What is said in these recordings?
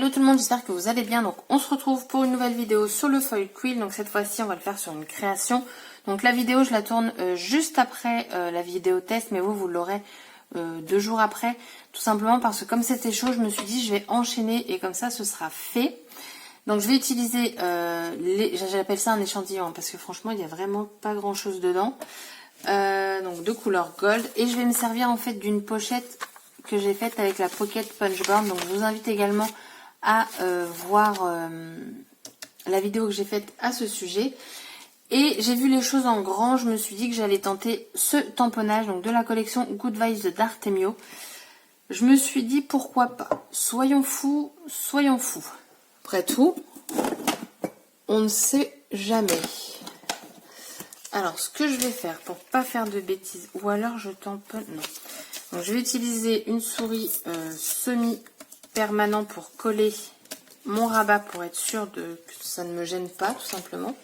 Hello tout le monde, j'espère que vous allez bien. Donc on se retrouve pour une nouvelle vidéo sur le foil quill. Donc cette fois-ci on va le faire sur une création. Donc la vidéo je la tourne juste après la vidéo test, mais vous l'aurez 2 jours après. Tout simplement parce que comme c'était chaud, je me suis dit je vais enchaîner et comme ça ce sera fait. Donc je vais utiliser, j'appelle ça un échantillon parce que franchement il n'y a vraiment pas grand chose dedans. Donc de couleur gold, et je vais me servir en fait d'une pochette que j'ai faite avec la Pocket Punchboard. Donc je vous invite également à voir la vidéo que j'ai faite à ce sujet. Et j'ai vu les choses en grand, je me suis dit que j'allais tenter ce tamponnage donc de la collection Good Vibes d'Artemio. Je me suis dit pourquoi pas, soyons fous, soyons fous. Après tout, on ne sait jamais. Alors, ce que je vais faire pour pas faire de bêtises, ou alors je tamponne, non. Donc, je vais utiliser une souris semi-permanent pour coller mon rabat pour être sûr que ça ne me gêne pas, tout simplement.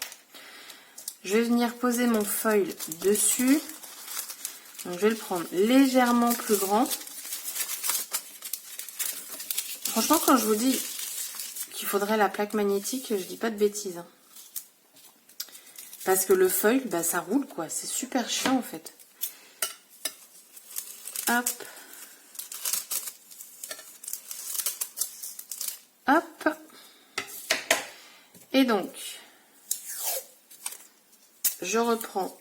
Je vais venir poser mon foil dessus. Donc, je vais le prendre légèrement plus grand. Franchement, quand je vous dis qu'il faudrait la plaque magnétique, je dis pas de bêtises, hein. Parce que le foil, bah, ça roule quoi. C'est super chiant en fait. Hop. Hop. Et donc, je reprends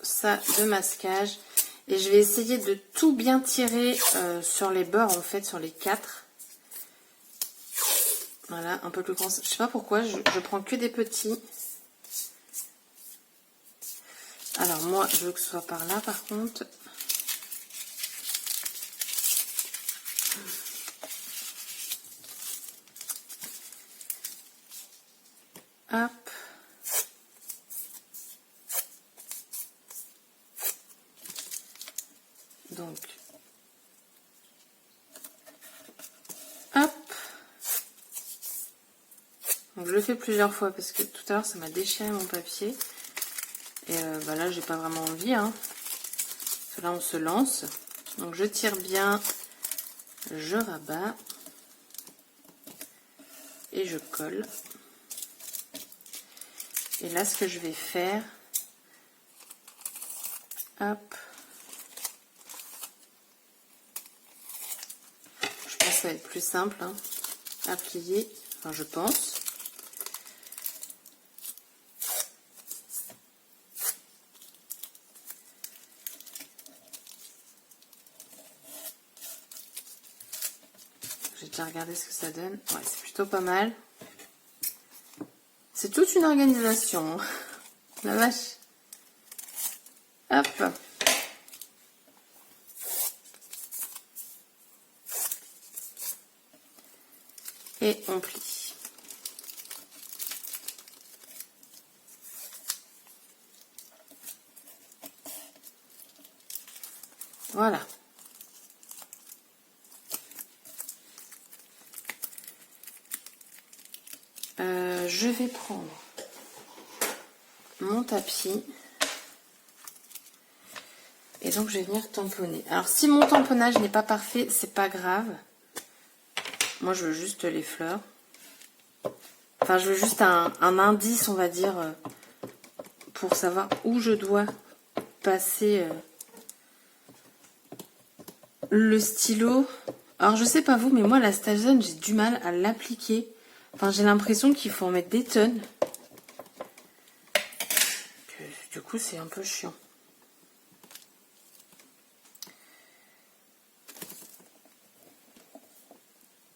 ça de masquage. Et je vais essayer de tout bien tirer sur les bords en fait, sur les 4. Voilà, un peu plus grand. Je sais pas pourquoi, je prends que des petits. Alors moi, je veux que ce soit par là par contre. Hop. Donc. Hop. Donc je le fais plusieurs fois parce que tout à l'heure ça m'a déchiré mon papier. Et bah là j'ai pas vraiment envie, hein. Parce que là on se lance. Donc je tire bien, je rabats et je colle. Et là ce que je vais faire, hop, je pense que ça va être plus simple, hein, à plier, enfin je pense. J'ai déjà regardé ce que ça donne. Ouais, c'est plutôt pas mal. C'est toute une organisation. Hein. La vache. Hop. Et on plie. Voilà. Je vais prendre mon tapis et donc je vais venir tamponner. Alors si mon tamponnage n'est pas parfait, c'est pas grave. Moi je veux juste les fleurs. Enfin je veux juste un indice, on va dire, pour savoir où je dois passer le stylo. Alors je sais pas vous, mais moi la Stagen j'ai du mal à l'appliquer. Enfin j'ai l'impression qu'il faut en mettre des tonnes. Du coup c'est un peu chiant.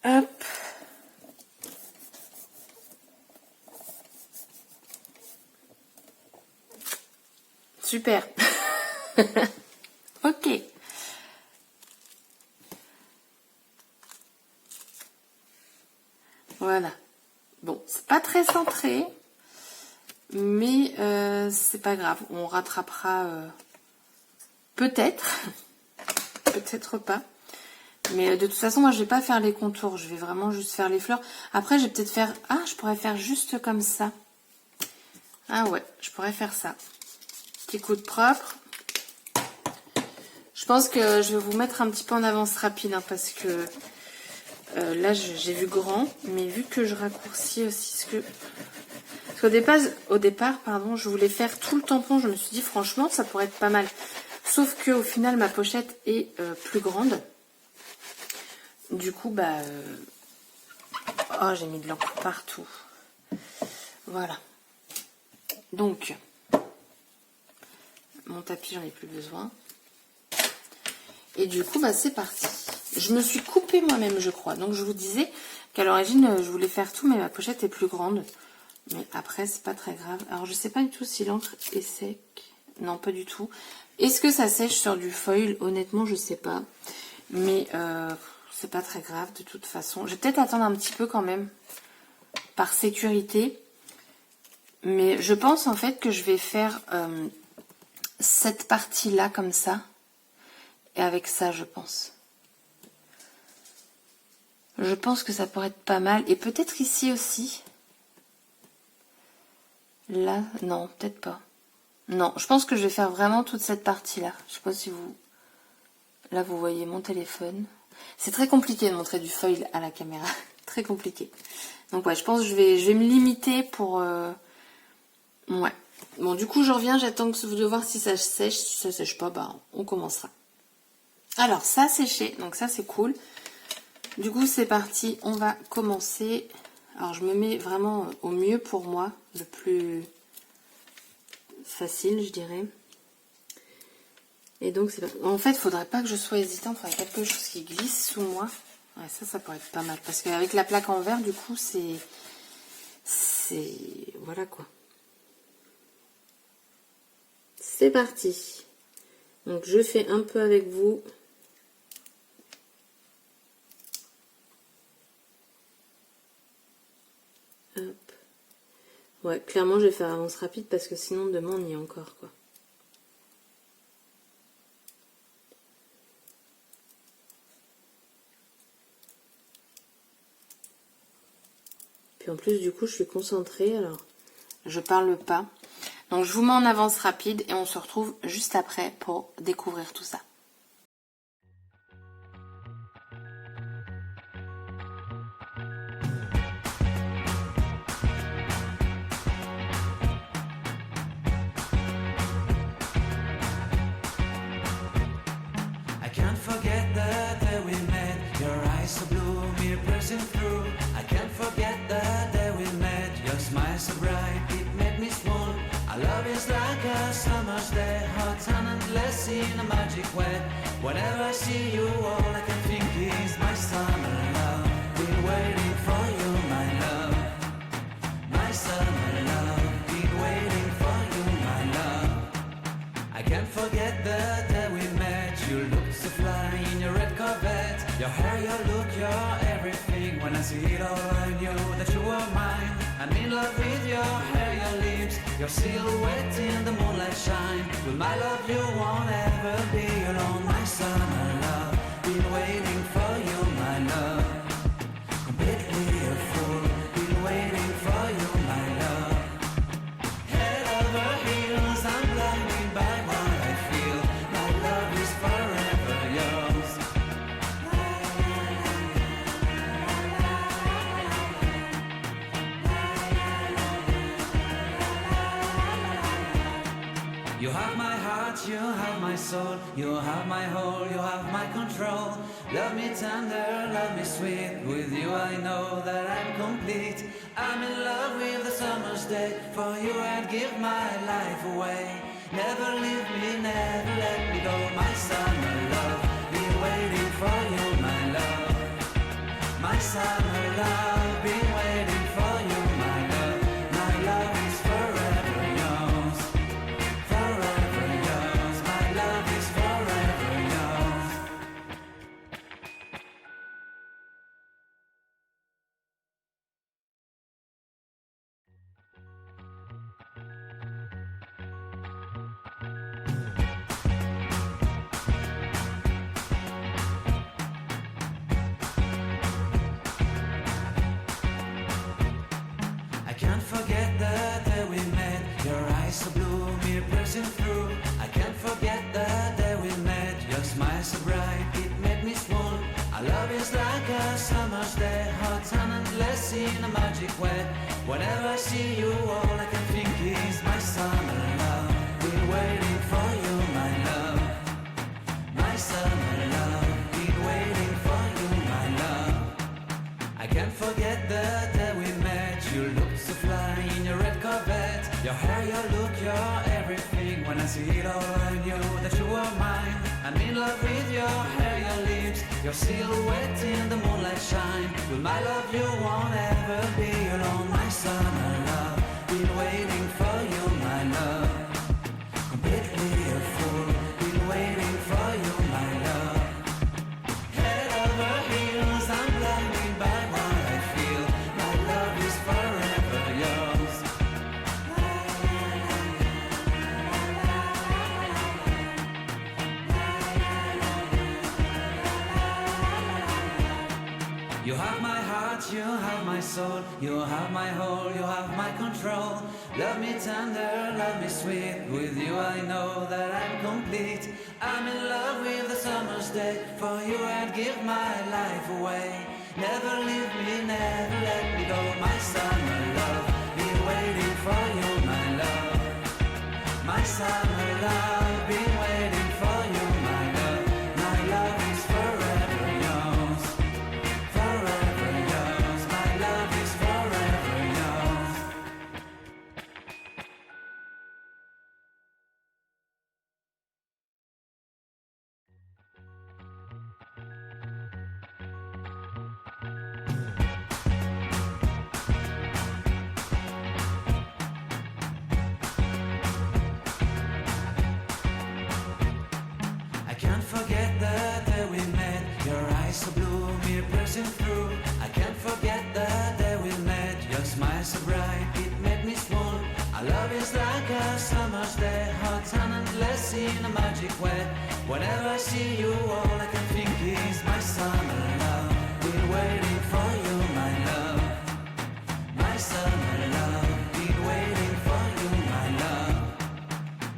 Hop. Super. Ok. Voilà. Bon, c'est pas très centré, mais c'est pas grave. On rattrapera peut-être, peut-être pas. Mais de toute façon, moi, je vais pas faire les contours. Je vais vraiment juste faire les fleurs. Après, je vais peut-être faire... Ah, je pourrais faire juste comme ça. Ah ouais, je pourrais faire ça. Petit coup de propre. Je pense que je vais vous mettre un petit peu en avance rapide, hein, parce que là j'ai vu grand, mais vu que je raccourcis aussi parce qu'au départ, pardon, je voulais faire tout le tampon, je me suis dit franchement ça pourrait être pas mal. Sauf que au final ma pochette est plus grande. Du coup bah oh, j'ai mis de l'encre partout. Voilà. Donc mon tapis, j'en ai plus besoin. Et du coup, bah, c'est parti. Je me suis coupée moi-même, je crois. Donc, je vous disais qu'à l'origine, je voulais faire tout, mais ma pochette est plus grande. Mais après, c'est pas très grave. Alors, je sais pas du tout si l'encre est sec. Non, pas du tout. Est-ce que ça sèche sur du foil? Honnêtement, je sais pas. Mais c'est pas très grave de toute façon. Je vais peut-être attendre un petit peu quand même, par sécurité. Mais je pense en fait que je vais faire cette partie-là comme ça. Et avec ça, je pense. Je pense que ça pourrait être pas mal. Et peut-être ici aussi. Là, non, peut-être pas. Non, je pense que je vais faire vraiment toute cette partie-là. Je sais pas si vous... Là, vous voyez mon téléphone. C'est très compliqué de montrer du foil à la caméra. Très compliqué. Donc ouais, je pense que je vais me limiter pour... Ouais. Bon, du coup, je reviens. J'attends de voir si ça sèche. Si ça sèche pas, bah, on commencera. Alors, ça a séché, donc ça c'est cool. Du coup, c'est parti, on va commencer. Alors, je me mets vraiment au mieux pour moi, le plus facile, je dirais. Et donc, en fait, il ne faudrait pas que je sois hésitante, il faudrait quelque chose qui glisse sous moi. Ouais, ça pourrait être pas mal, parce qu'avec la plaque en verre, du coup, c'est... Voilà quoi. C'est parti. Donc, je fais un peu avec vous. Hop. Ouais, clairement, je vais faire avance rapide parce que sinon, demain, on y est encore, quoi. Puis en plus, du coup, je suis concentrée, alors je parle pas. Donc, je vous mets en avance rapide et on se retrouve juste après pour découvrir tout ça. In a magic way, whenever I see you, all I can think is my summer love. Been waiting for you, my love. My summer love. Been waiting for you, my love. I can't forget the day we met. You looked so fly in your red Corvette. Your hair, your look, your everything. When I see it all, I knew that you were mine. I'm in love with your hair, your lips, your silhouette in the moonlight shine. With my love you won't ever be alone, my summer love. Been waiting for you, my love. Completely a fool. Been waiting for you, my love. Head over heels, I'm blinded by what I feel. My love is forever yours. You have my heart, you have my soul, you have my whole, you have my control. Love me tender, love me sweet, with you I know that I'm complete. I'm in love with the summer's day, for you I'd give my life away. Never leave me, never let me go, my summer love. Been waiting for you, my love. My summer love, been waiting for you, my love. My love is forever yours. Forever yours, my love is forever yours. in a magic way. Whenever I see you, all I can think is my summer love. Been waiting for you, my love. My summer love. Been waiting for you, my love. I can't forget the day we met. You looked so fly in your red Corvette. Your hair, your look, your everything. When I see it all, I knew that you were mine. I'm in love with your hair, your lips, your silhouette in the moonlight shine. With my love, you won't ever be alone. My summer love, been waiting for you, my love. Completely a fool, been waiting for you, my love. Head over heels, I'm blinded by what I feel. My love is forever yours. You have my heart, you have my soul, you have my whole, you have my control. Love me tender, love me sweet, with you I know that I'm complete. I'm in love with the summer's day, for you I'd give my life away. Never leave me, never let me go, my summer love. Been waiting for you, my love. My summer love, been waiting for you, my love. My love is forever yours. Forever yours, my love is forever yours. I can't forget the day we met. Your eyes so blue, me pressing through. I can't forget the day we met. Your smile so bright, it made me swoon. Our love is like a summer's day, hot and endless in a magic way. Whenever I see you, all I can think is my summer love. Been waiting for you, my love. My summer love. Been waiting for you, my love.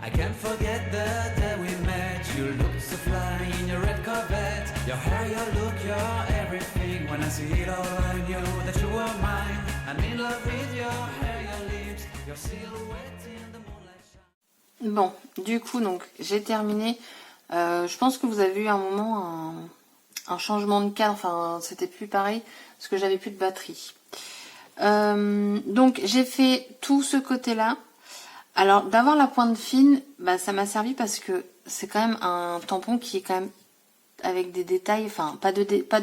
I can't forget the day we met. You looked so fly in your red Corvette. Your hair, your look, your everything. When I see it all, I knew that you were mine. I'm in love with your hair, your lips, your silhouette in the moonlight shine. Bon, du coup, donc j'ai terminé. Je pense que vous avez eu un moment un changement de cadre. Enfin, c'était plus pareil parce que j'avais plus de batterie. Donc j'ai fait tout ce côté-là. Alors d'avoir la pointe fine, bah, ça m'a servi parce que c'est quand même un tampon qui est quand même avec des détails, enfin pas de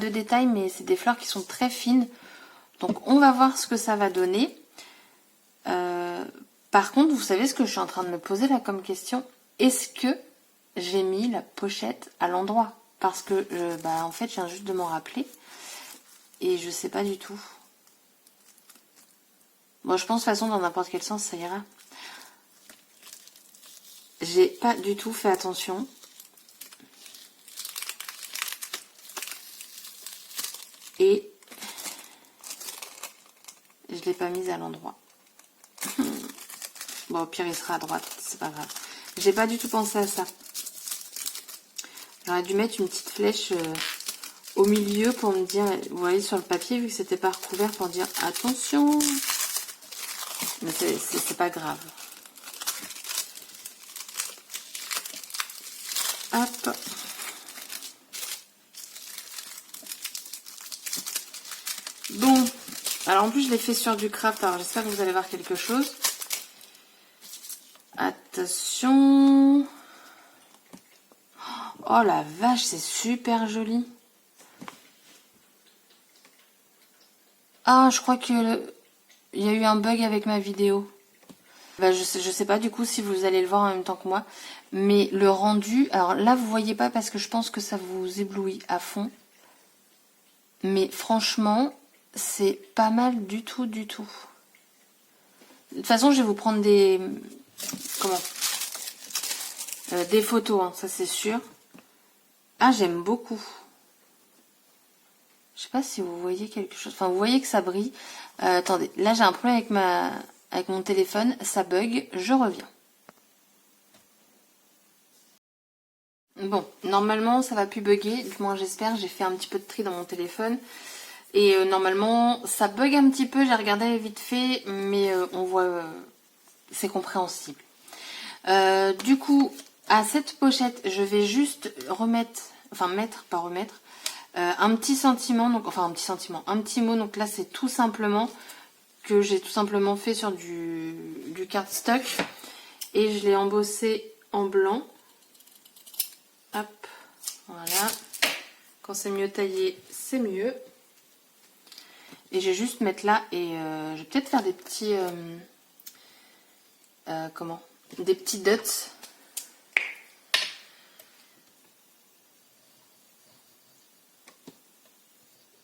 détails, mais c'est des fleurs qui sont très fines. Donc on va voir ce que ça va donner. Par contre, vous savez ce que je suis en train de me poser là comme question? Est-ce que j'ai mis la pochette à l'endroit? Parce que bah, en fait, je viens juste de m'en rappeler et je sais pas du tout. Bon, je pense de toute façon dans n'importe quel sens ça ira. J'ai pas du tout fait attention. Et je l'ai pas mise à l'endroit. Bon, au pire, il sera à droite, c'est pas grave. J'ai pas du tout pensé à ça. J'aurais dû mettre une petite flèche au milieu pour me dire, vous voyez sur le papier, vu que c'était pas recouvert, pour dire attention. Mais c'est pas grave. Hop. Bon. Alors en plus je l'ai fait sur du craft. Alors j'espère que vous allez voir quelque chose. Attention. Oh la vache, c'est super joli. Ah, je crois que il y a eu un bug avec ma vidéo. Bah, je sais pas du coup si vous allez le voir en même temps que moi. Mais le rendu, alors là vous voyez pas parce que je pense que ça vous éblouit à fond. Mais franchement, c'est pas mal du tout, du tout. De toute façon, je vais vous prendre des... Comment des photos, hein, ça c'est sûr. Ah, j'aime beaucoup. Je sais pas si vous voyez quelque chose. Enfin, vous voyez que ça brille. Attendez, là j'ai un problème avec mon téléphone. Ça bug, je reviens. Bon, normalement ça va plus bugger. Du moins j'espère, j'ai fait un petit peu de tri dans mon téléphone. Et normalement, ça bug un petit peu, j'ai regardé vite fait, mais on voit, c'est compréhensible. Du coup, à cette pochette, je vais juste remettre, enfin mettre, pas remettre, un petit sentiment, donc enfin un petit sentiment, un petit mot. Donc là, c'est tout simplement que j'ai tout simplement fait sur du cardstock et je l'ai embossé en blanc. Hop, voilà. Quand c'est mieux taillé, c'est mieux. Et je vais juste mettre là et je vais peut-être faire des petits... des petits dots.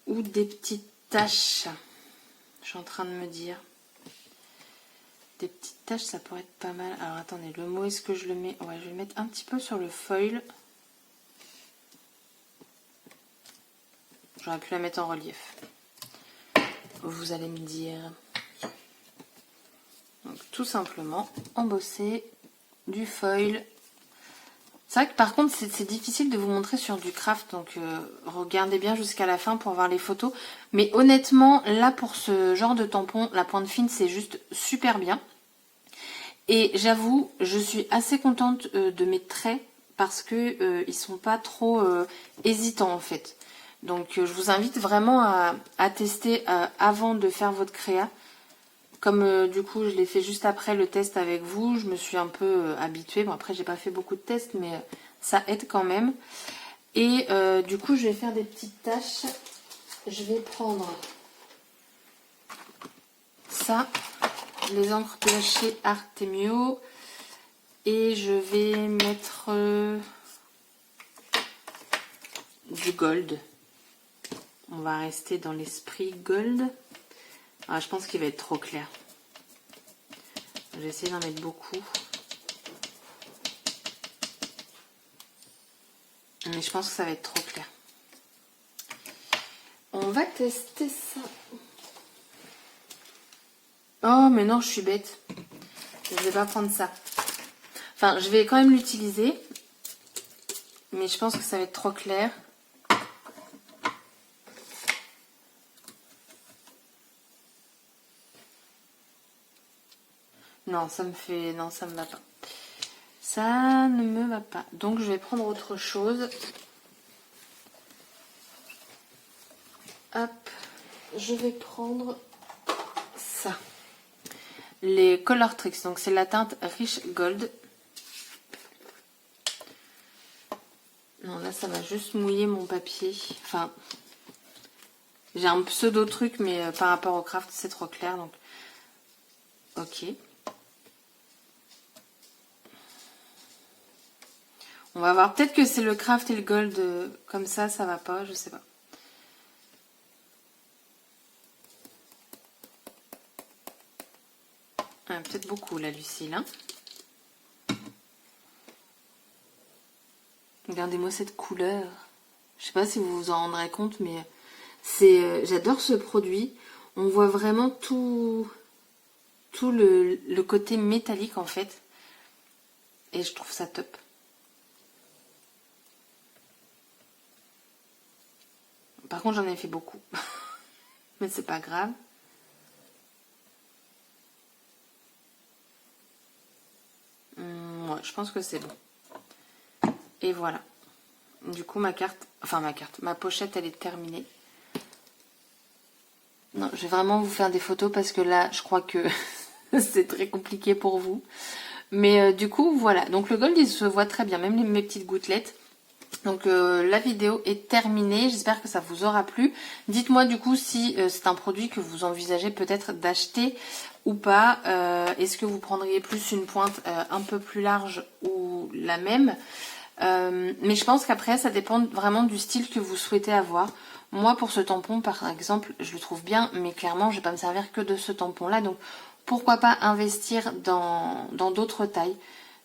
Ou des petites taches. Je suis en train de me dire. Des petites taches, ça pourrait être pas mal. Alors attendez, le mot, est-ce que je le mets? Ouais, je vais le mettre un petit peu sur le foil. J'aurais pu la mettre en relief. Vous allez me dire. Donc tout simplement embosser du foil. C'est vrai que par contre c'est difficile de vous montrer sur du craft, donc regardez bien jusqu'à la fin pour voir les photos. Mais honnêtement là pour ce genre de tampon, la pointe fine c'est juste super bien. Et j'avoue, je suis assez contente de mes traits parce que ils sont pas trop hésitants en fait. Donc je vous invite vraiment à tester avant de faire votre créa. Comme du coup je l'ai fait juste après le test avec vous, je me suis un peu habituée. Bon après j'ai pas fait beaucoup de tests mais ça aide quand même. Et du coup je vais faire des petites tâches. Je vais prendre ça, les encres de chez Artemio. Et je vais mettre du gold. On va rester dans l'esprit gold. Ah, je pense qu'il va être trop clair. Je vais essayer d'en mettre beaucoup. Mais je pense que ça va être trop clair. On va tester ça. Oh, mais non, je suis bête. Je ne vais pas prendre ça. Enfin, je vais quand même l'utiliser. Mais je pense que ça va être trop clair. Non, ça me fait... Non, ça me va pas. Ça ne me va pas. Donc, je vais prendre autre chose. Hop. Je vais prendre ça. Les Color Tricks. Donc, c'est la teinte Rich Gold. Non, là, ça va juste mouiller mon papier. Enfin, j'ai un pseudo truc, mais par rapport au craft, c'est trop clair. Donc, ok. On va voir. Peut-être que c'est le craft et le gold comme ça va pas. Je sais pas. Ah, peut-être beaucoup, là, Lucille. Hein. Regardez-moi cette couleur. Je sais pas si vous vous en rendrez compte, mais c'est, j'adore ce produit. On voit vraiment tout le côté métallique en fait. Et je trouve ça top. Par contre, j'en ai fait beaucoup. Mais c'est pas grave. Ouais, je pense que c'est bon. Et voilà. Du coup, ma pochette, elle est terminée. Non, je vais vraiment vous faire des photos parce que là, je crois que c'est très compliqué pour vous. Mais du coup, voilà. Donc le gold, il se voit très bien, même mes petites gouttelettes. Donc la vidéo est terminée, j'espère que ça vous aura plu. Dites-moi du coup si c'est un produit que vous envisagez peut-être d'acheter ou pas. Est-ce que vous prendriez plus une pointe un peu plus large ou la même? Mais je pense qu'après ça dépend vraiment du style que vous souhaitez avoir. Moi pour ce tampon par exemple je le trouve bien, mais clairement je vais pas me servir que de ce tampon là. Donc pourquoi pas investir dans d'autres tailles.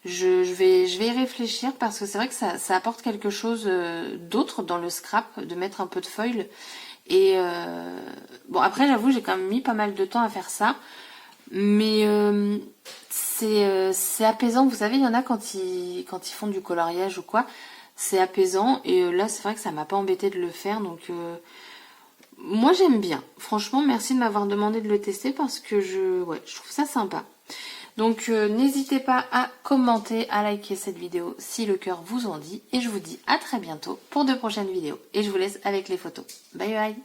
Je vais y réfléchir parce que c'est vrai que ça apporte quelque chose d'autre dans le scrap, de mettre un peu de foil. Et bon, après, j'avoue, j'ai quand même mis pas mal de temps à faire ça. Mais c'est apaisant. Vous savez, il y en a quand ils font du coloriage ou quoi. C'est apaisant. Et là, c'est vrai que ça m'a pas embêté de le faire. Donc moi j'aime bien. Franchement, merci de m'avoir demandé de le tester parce que je trouve ça sympa. Donc n'hésitez pas à commenter, à liker cette vidéo si le cœur vous en dit. Et je vous dis à très bientôt pour de prochaines vidéos. Et je vous laisse avec les photos. Bye bye.